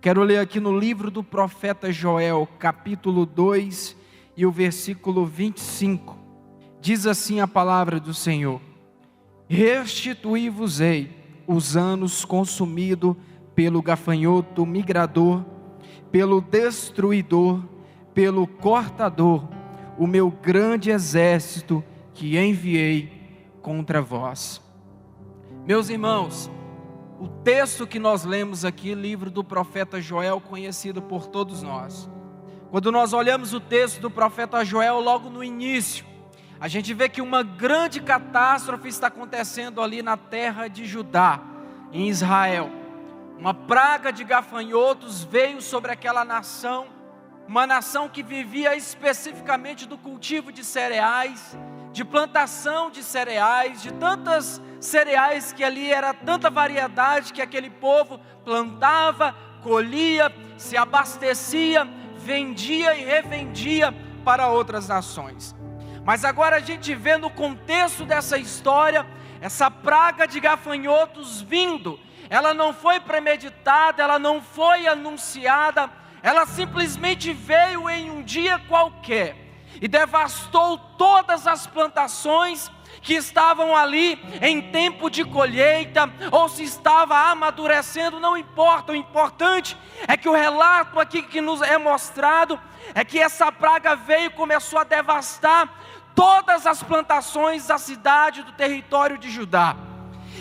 quero ler aqui no livro do profeta Joel, capítulo 2 e o versículo 25. Diz assim a palavra do Senhor: restituí-vos-ei os anos consumidos pelo gafanhoto migrador, pelo destruidor, pelo cortador, o meu grande exército que enviei contra vós. Meus irmãos, o texto que nós lemos aqui, livro do profeta Joel, conhecido por todos nós. Quando nós olhamos o texto do profeta Joel, logo no início, a gente vê que uma grande catástrofe está acontecendo ali na terra de Judá, em Israel. Uma praga de gafanhotos veio sobre aquela nação, uma nação que vivia especificamente do cultivo de cereais, de plantação de cereais, de tantas cereais que ali era tanta variedade que aquele povo plantava, colhia, se abastecia, vendia e revendia para outras nações. Mas agora a gente vê no contexto dessa história, essa praga de gafanhotos vindo. Ela não foi premeditada, ela não foi anunciada, ela simplesmente veio em um dia qualquer e devastou todas as plantações que estavam ali em tempo de colheita, ou se estava amadurecendo, não importa. O importante é que o relato aqui que nos é mostrado é que essa praga veio e começou a devastar todas as plantações da cidade, do território de Judá.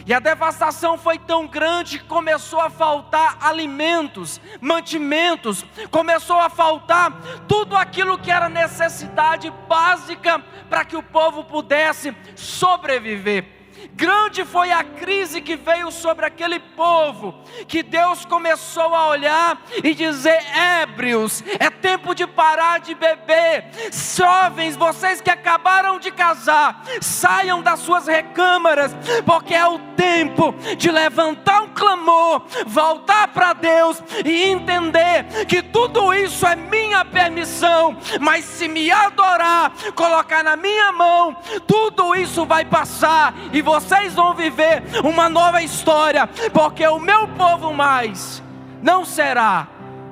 E a devastação foi tão grande que começou a faltar alimentos, mantimentos, começou a faltar tudo aquilo que era necessidade básica para que o povo pudesse sobreviver. Grande foi a crise que veio sobre aquele povo, que Deus começou a olhar e dizer: ébrios, é tempo de parar de beber. Jovens, vocês que acabaram de casar, saiam das suas recâmaras, porque é o tempo de levantar um clamor, voltar para Deus e entender que tudo isso é minha permissão, mas se me adorar, colocar na minha mão, tudo isso vai passar e vocês vão viver uma nova história, porque o meu povo mais não será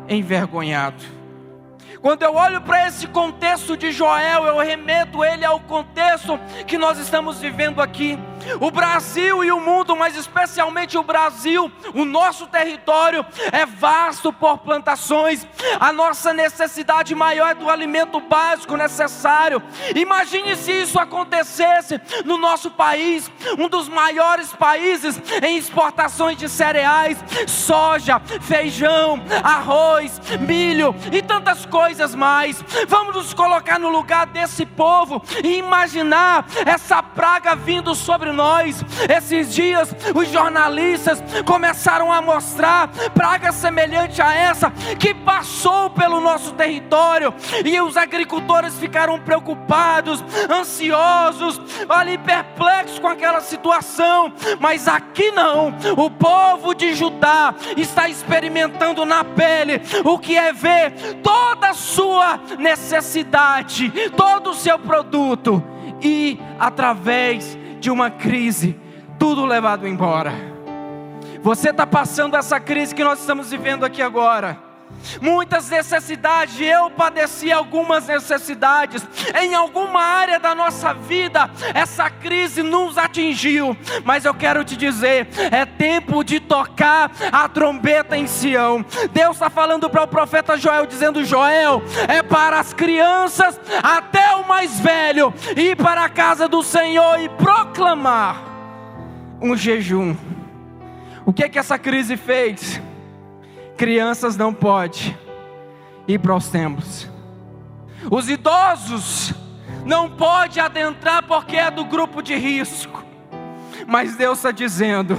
envergonhado. Quando eu olho para esse contexto de Joel, eu remeto ele ao contexto que nós estamos vivendo aqui. O Brasil e o mundo, mas especialmente o Brasil, o nosso território é vasto por plantações. A nossa necessidade maior é do alimento básico necessário. Imagine se isso acontecesse no nosso país, um dos maiores países em exportações de cereais, soja, feijão, arroz, milho e tantas coisas mais. Vamos nos colocar no lugar desse povo e imaginar essa praga vindo sobre nós. Esses dias os jornalistas começaram a mostrar praga semelhante a essa que passou pelo nosso território, e os agricultores ficaram preocupados, ansiosos, ali perplexos com aquela situação. Mas aqui não, o povo de Judá está experimentando na pele o que é ver toda a sua necessidade, todo o seu produto, e através de uma crise, tudo levado embora. Você está passando essa crise que nós estamos vivendo aqui agora. Muitas necessidades, eu padeci algumas necessidades, em alguma área da nossa vida, essa crise nos atingiu, mas eu quero te dizer, é tempo de tocar a trombeta em Sião. Deus está falando para o profeta Joel, dizendo: Joel, é para as crianças até o mais velho ir para a casa do Senhor e proclamar um jejum. O que essa crise fez? Crianças não podem ir para os templos. Os idosos não podem adentrar porque é do grupo de risco. Mas Deus está dizendo: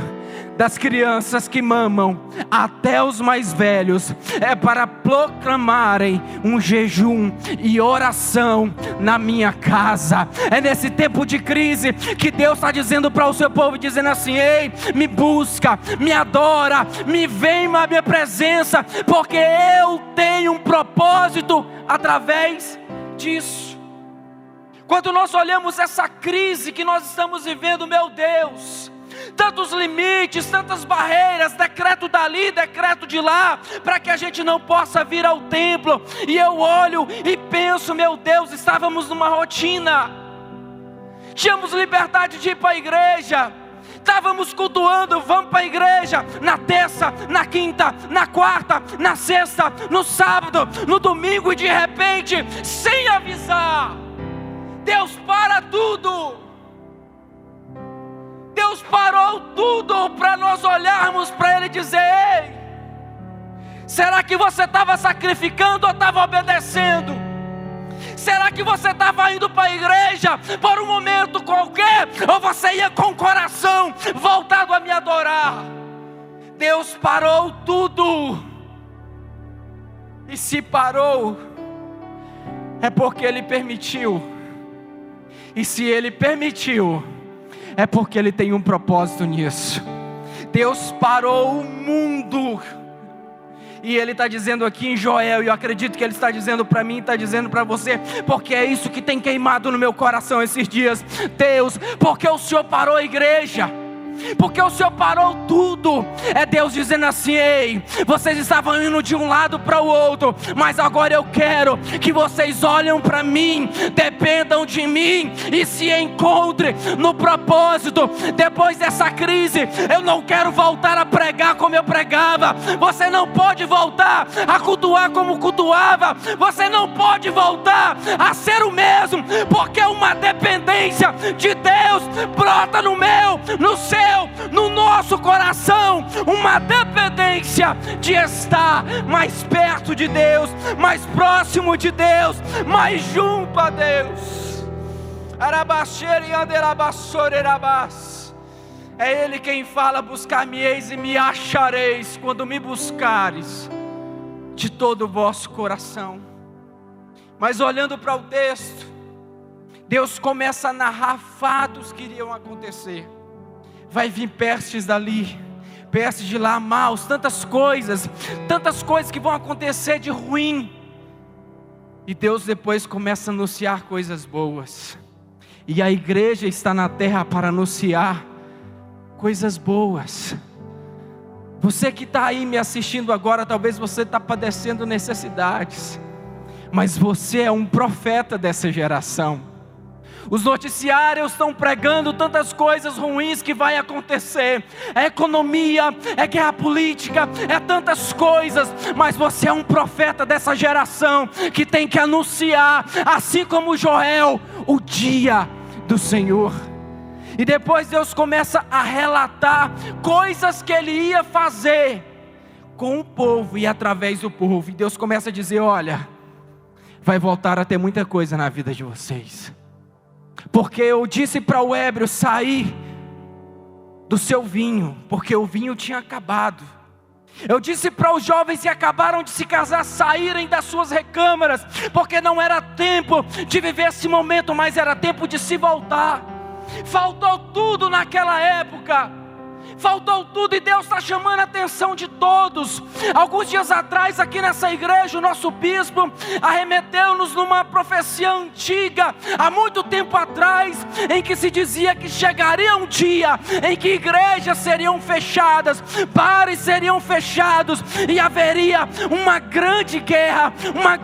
das crianças que mamam até os mais velhos, é para proclamarem um jejum e oração na minha casa. É nesse tempo de crise que Deus está dizendo para o seu povo, dizendo assim: ei, me busca, me adora, me vem na minha presença, porque eu tenho um propósito através disso. Quando nós olhamos essa crise que nós estamos vivendo, meu Deus, tantos limites, tantas barreiras, decreto dali, decreto de lá, para que a gente não possa vir ao templo. E eu olho e penso, meu Deus, estávamos numa rotina, tínhamos liberdade de ir para a igreja, estávamos cultuando, vamos para a igreja na terça, na quinta, na quarta, na sexta, no sábado, no domingo, e de repente, sem avisar, Deus para tudo. Deus parou tudo para nós olharmos para Ele e dizer: ei, será que você estava sacrificando ou estava obedecendo? Será que você estava indo para a igreja por um momento qualquer, ou você ia com o coração voltado a me adorar? Deus parou tudo. E se parou, é porque Ele permitiu. E se Ele permitiu, é porque Ele tem um propósito nisso. Deus parou o mundo. E Ele está dizendo aqui em Joel, e eu acredito que Ele está dizendo para mim, está dizendo para você, porque é isso que tem queimado no meu coração esses dias. Deus, porque o Senhor parou a igreja? Porque o Senhor parou tudo? É Deus dizendo assim: ei, vocês estavam indo de um lado para o outro, mas agora eu quero que vocês olhem para mim, dependam de mim e se encontrem no propósito. Depois dessa crise, eu não quero voltar a pregar como eu pregava. Você não pode voltar a cultuar como cultuava. Você não pode voltar a ser o mesmo, porque uma dependência de Deus brota no meu, no seu, no nosso coração, uma dependência de estar mais perto de Deus, mais próximo de Deus, mais junto a Deus. É Ele quem fala: buscar-me-eis e me achareis, quando me buscares de todo o vosso coração. Mas olhando para o texto, Deus começa a narrar fatos que iriam acontecer. Vai vir pestes dali, pestes de lá, maus, tantas coisas que vão acontecer de ruim. E Deus depois começa a anunciar coisas boas. E a igreja está na terra para anunciar coisas boas. Você que está aí me assistindo agora, talvez você está padecendo necessidades, mas você é um profeta dessa geração. Os noticiários estão pregando tantas coisas ruins que vai acontecer. É economia, é guerra política, é tantas coisas. Mas você é um profeta dessa geração que tem que anunciar, assim como Joel, o dia do Senhor. E depois Deus começa a relatar coisas que Ele ia fazer com o povo e através do povo. E Deus começa a dizer: olha, vai voltar a ter muita coisa na vida de vocês. Porque eu disse para o ébrio sair do seu vinho, porque o vinho tinha acabado. Eu disse para os jovens que acabaram de se casar saírem das suas recâmaras, porque não era tempo de viver esse momento, mas era tempo de se voltar. Faltou tudo naquela época. Faltou tudo, e Deus está chamando a atenção de todos. Alguns dias atrás, aqui nessa igreja, o nosso bispo arremeteu-nos numa profecia antiga, há muito tempo atrás, em que se dizia que chegaria um dia em que igrejas seriam fechadas, bares seriam fechados, e haveria uma grande guerra, uma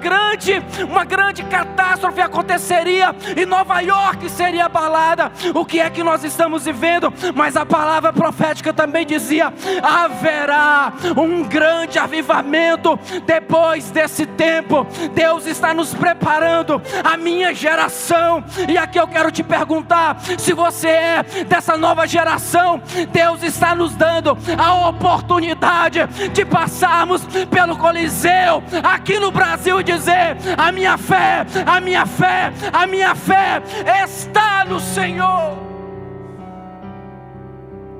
grande catástrofe aconteceria, e Nova York seria abalada. O que é que nós estamos vivendo? Mas a palavra profética também dizia: haverá um grande avivamento depois desse tempo. Deus está nos preparando, a minha geração. E aqui eu quero te perguntar, se você é dessa nova geração, Deus está nos dando a oportunidade de passarmos pelo Coliseu aqui no Brasil e dizer: a minha fé está no Senhor.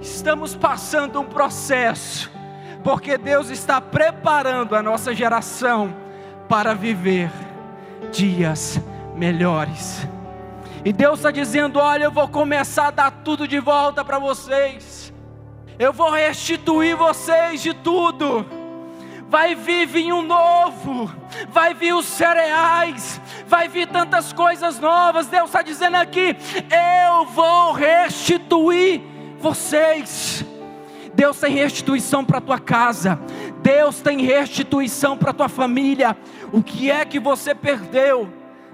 Estamos passando um processo, porque Deus está preparando a nossa geração para viver dias melhores. E Deus está dizendo: olha, eu vou começar a dar tudo de volta para vocês. Eu vou restituir vocês de tudo. Vai vir vinho novo, vai vir os cereais, vai vir tantas coisas novas. Deus está dizendo aqui: eu vou restituir vocês. Deus tem restituição para a tua casa, Deus tem restituição para a tua família. O que é que você perdeu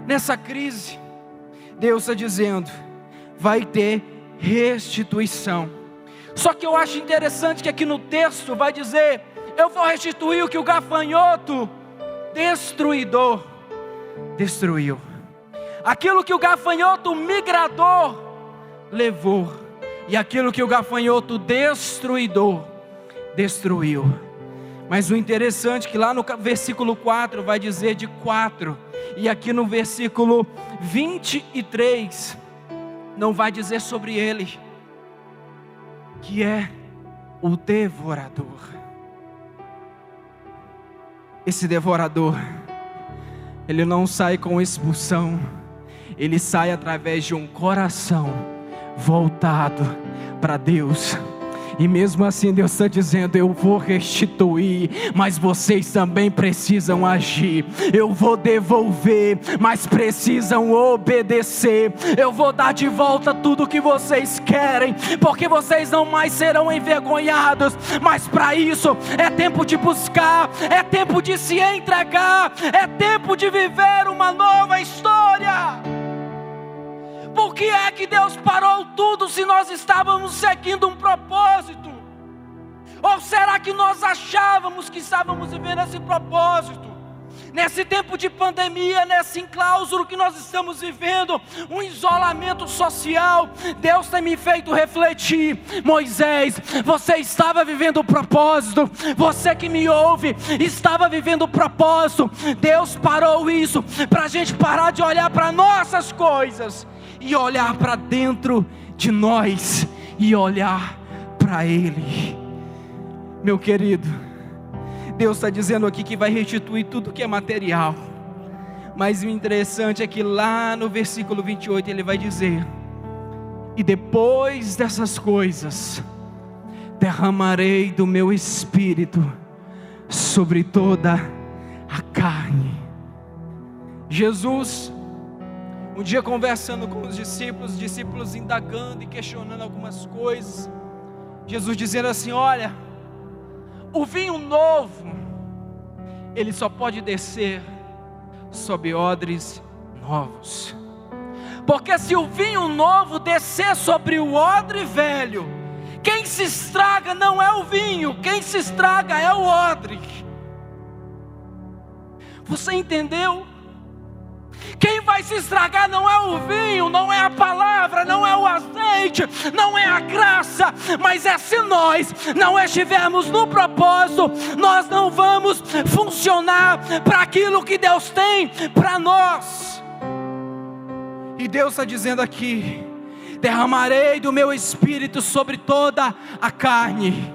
nessa crise? Deus está dizendo, vai ter restituição. Só que eu acho interessante que aqui no texto vai dizer, eu vou restituir o que o gafanhoto destruidor destruiu. Aquilo que o gafanhoto migrador levou, e aquilo que o gafanhoto destruidor destruiu. Mas o interessante é que lá no versículo 4 vai dizer de 4, e aqui no versículo 23 não vai dizer sobre ele, que é o devorador. Esse devorador, ele não sai com expulsão, ele sai através de um coração voltado para Deus. E mesmo assim Deus está dizendo, eu vou restituir, mas vocês também precisam agir. Eu vou devolver, mas precisam obedecer. Eu vou dar de volta tudo que vocês querem, porque vocês não mais serão envergonhados. Mas para isso é tempo de buscar, é tempo de se entregar, é tempo de viver uma nova história. Por que é que Deus parou tudo se nós estávamos seguindo um propósito? Ou será que nós achávamos que estávamos vivendo esse propósito? Nesse tempo de pandemia, nesse enclauso que nós estamos vivendo, um isolamento social, Deus tem me feito refletir. Moisés, você estava vivendo o propósito, você que me ouve, estava vivendo o propósito. Deus parou isso, para a gente parar de olhar para nossas coisas, e olhar para dentro de nós, e olhar para Ele. Meu querido, Deus está dizendo aqui que vai restituir tudo que é material. Mas o interessante é que lá no versículo 28 Ele vai dizer, e depois dessas coisas, derramarei do meu Espírito sobre toda a carne. Jesus, um dia conversando com os discípulos indagando e questionando algumas coisas, Jesus dizendo assim, olha, o vinho novo, ele só pode descer sob odres novos. Porque se o vinho novo descer sobre o odre velho, quem se estraga não é o vinho, quem se estraga é o odre. Você entendeu? Quem vai se estragar não é o vinho, não é a palavra, não é o azeite, não é a graça, mas é se nós não estivermos no propósito, nós não vamos funcionar para aquilo que Deus tem para nós. E Deus está dizendo aqui, derramarei do meu Espírito sobre toda a carne.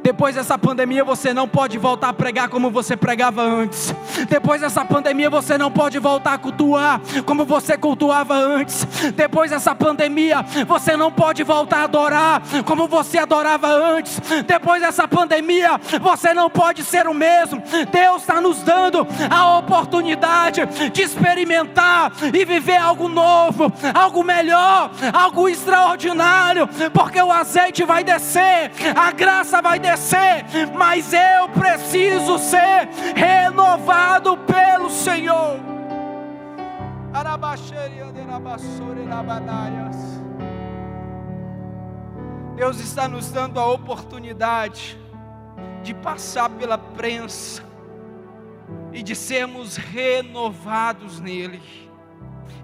Depois dessa pandemia você não pode voltar a pregar como você pregava antes. Depois dessa pandemia você não pode voltar a cultuar como você cultuava antes. Depois dessa pandemia você não pode voltar a adorar como você adorava antes. Depois dessa pandemia você não pode ser o mesmo. Deus está nos dando a oportunidade de experimentar e viver algo novo, algo melhor, algo extraordinário. Porque o azeite vai descer, a graça vai descer, mas eu preciso ser renovado pelo Senhor. Deus está nos dando a oportunidade de passar pela prensa e de sermos renovados nele,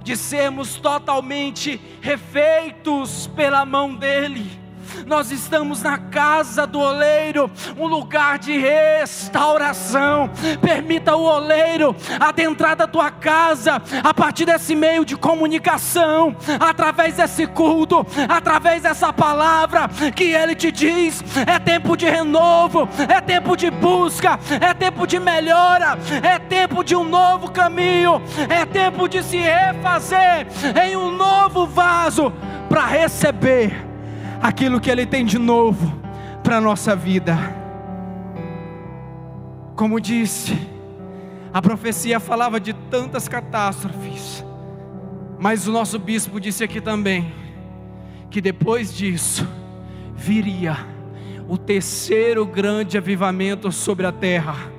de sermos totalmente refeitos pela mão dele. Nós estamos na casa do oleiro, um lugar de restauração. Permita o oleiro adentrar da tua casa a partir desse meio de comunicação, através desse culto, através dessa palavra que ele te diz. É tempo de renovo, é tempo de busca, é tempo de melhora, é tempo de um novo caminho, é tempo de se refazer em um novo vaso para receber aquilo que Ele tem de novo para a nossa vida. Como disse, a profecia falava de tantas catástrofes, mas o nosso bispo disse aqui também, que depois disso viria o terceiro grande avivamento sobre a terra.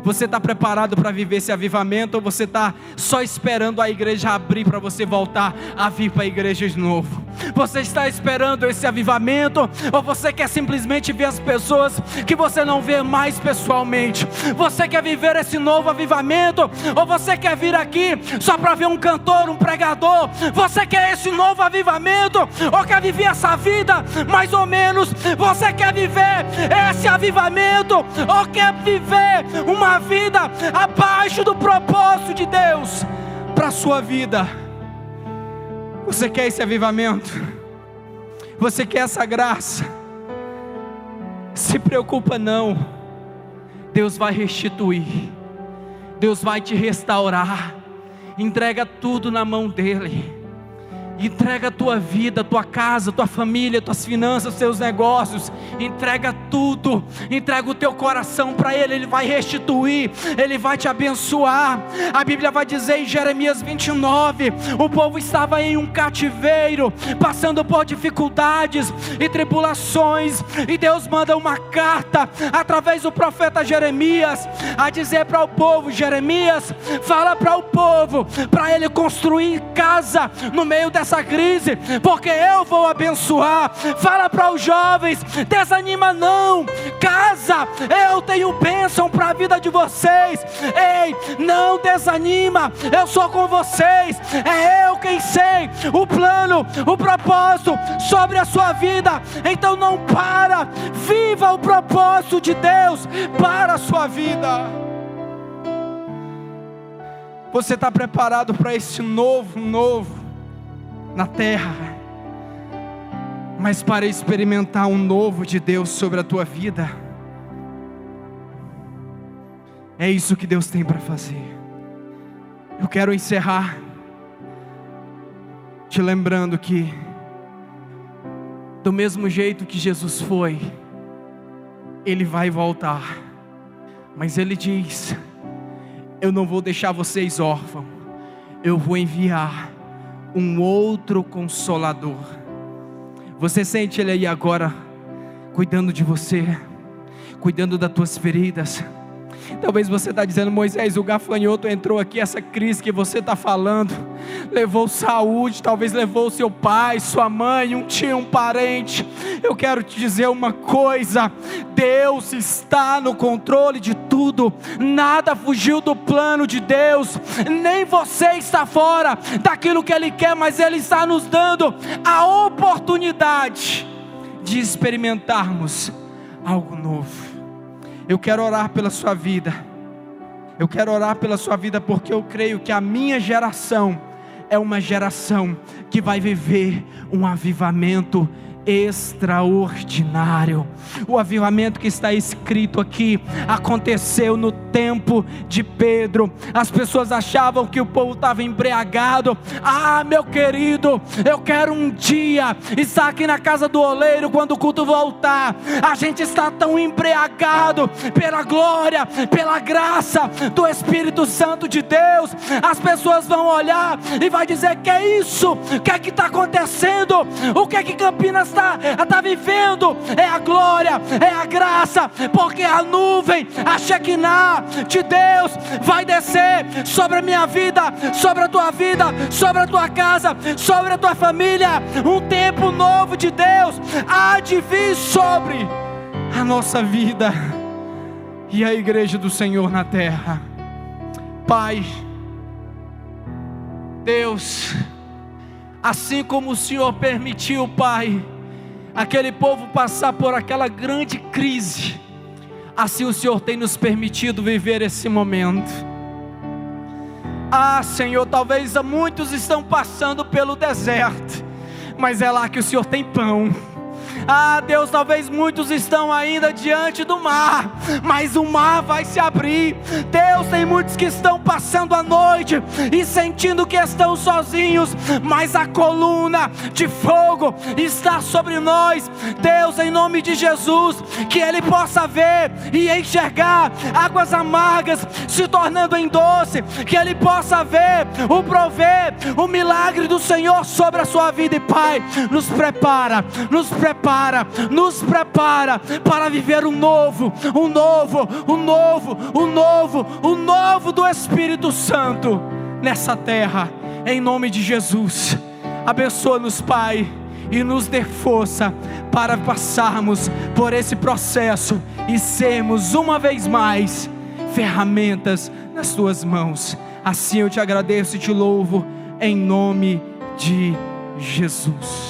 Você está preparado para viver esse avivamento, ou você está só esperando a igreja abrir para você voltar a vir para a igreja de novo? Você está esperando esse avivamento, ou você quer simplesmente ver as pessoas que você não vê mais pessoalmente? Você quer viver esse novo avivamento, ou você quer vir aqui só para ver um cantor, um pregador? Você quer esse novo avivamento, ou quer viver essa vida mais ou menos? Você quer viver esse avivamento, ou quer viver uma vida abaixo do propósito de Deus para a sua vida? Você quer esse avivamento? Você quer essa graça? Se preocupa não, Deus vai restituir, Deus vai te restaurar. Entrega tudo na mão dEle. Entrega a tua vida, a tua casa, a tua família, tuas finanças, teus negócios. Entrega tudo. Entrega o teu coração para Ele. Ele vai restituir, Ele vai te abençoar. A Bíblia vai dizer em Jeremias 29, o povo estava em um cativeiro, passando por dificuldades e tribulações, e Deus manda uma carta através do profeta Jeremias, a dizer para o povo: Jeremias, fala para o povo, para ele construir casa no meio dessa crise, porque eu vou abençoar. Fala para os jovens: desanima não, casa, eu tenho bênção para a vida de vocês. Ei, não desanima, eu sou com vocês. É eu quem sei o plano, o propósito sobre a sua vida. Então não para, viva o propósito de Deus para a sua vida. Você está preparado para esse novo na terra? Mas para experimentar um novo de Deus sobre a tua vida, é isso que Deus tem para fazer. Eu quero encerrar te lembrando que, do mesmo jeito que Jesus foi, Ele vai voltar. Mas Ele diz: eu não vou deixar vocês órfãos, eu vou enviar um outro Consolador. Você sente Ele aí agora, cuidando de você, cuidando das tuas feridas. Talvez você está dizendo: Moisés, o gafanhoto entrou aqui, essa crise que você está falando, levou saúde, talvez levou seu pai, sua mãe, um tio, um parente. Eu quero te dizer uma coisa: Deus está no controle de tudo, nada fugiu do plano de Deus, nem você está fora daquilo que Ele quer, mas Ele está nos dando a oportunidade de experimentarmos algo novo. Eu quero orar pela sua vida. Eu quero orar pela sua vida, porque eu creio que a minha geração é uma geração que vai viver um avivamento extraordinário. O avivamento que está escrito aqui aconteceu no tempo de Pedro. As pessoas achavam que o povo estava embriagado. Ah, meu querido, eu quero um dia estar aqui na casa do oleiro quando o culto voltar. A gente está tão embriagado pela glória, pela graça do Espírito Santo de Deus. As pessoas vão olhar e vai dizer: que é isso? O que é que está acontecendo? O que é que Campinas está vivendo? É a glória, é a graça, porque a nuvem, a Shekinah de Deus vai descer sobre a minha vida, sobre a tua vida, sobre a tua casa, sobre a tua família. Um tempo novo de Deus há de vir sobre a nossa vida e a igreja do Senhor na terra. Pai, Deus, assim como o Senhor permitiu, Pai, aquele povo passar por aquela grande crise, assim o Senhor tem nos permitido viver esse momento. Ah, Senhor, talvez muitos estão passando pelo deserto, mas é lá que o Senhor tem pão. Deus, talvez muitos estão ainda diante do mar, mas o mar vai se abrir. Deus, tem muitos que estão passando a noite e sentindo que estão sozinhos, mas a coluna de fogo está sobre nós. Deus, em nome de Jesus, que Ele possa ver e enxergar águas amargas se tornando em doce, que Ele possa ver o milagre do Senhor sobre a sua vida. E Pai, nos prepara para viver o novo do Espírito Santo nessa terra, em nome de Jesus. Abençoa-nos, Pai, e nos dê força para passarmos por esse processo e sermos uma vez mais ferramentas nas tuas mãos. Assim eu te agradeço e te louvo, em nome de Jesus.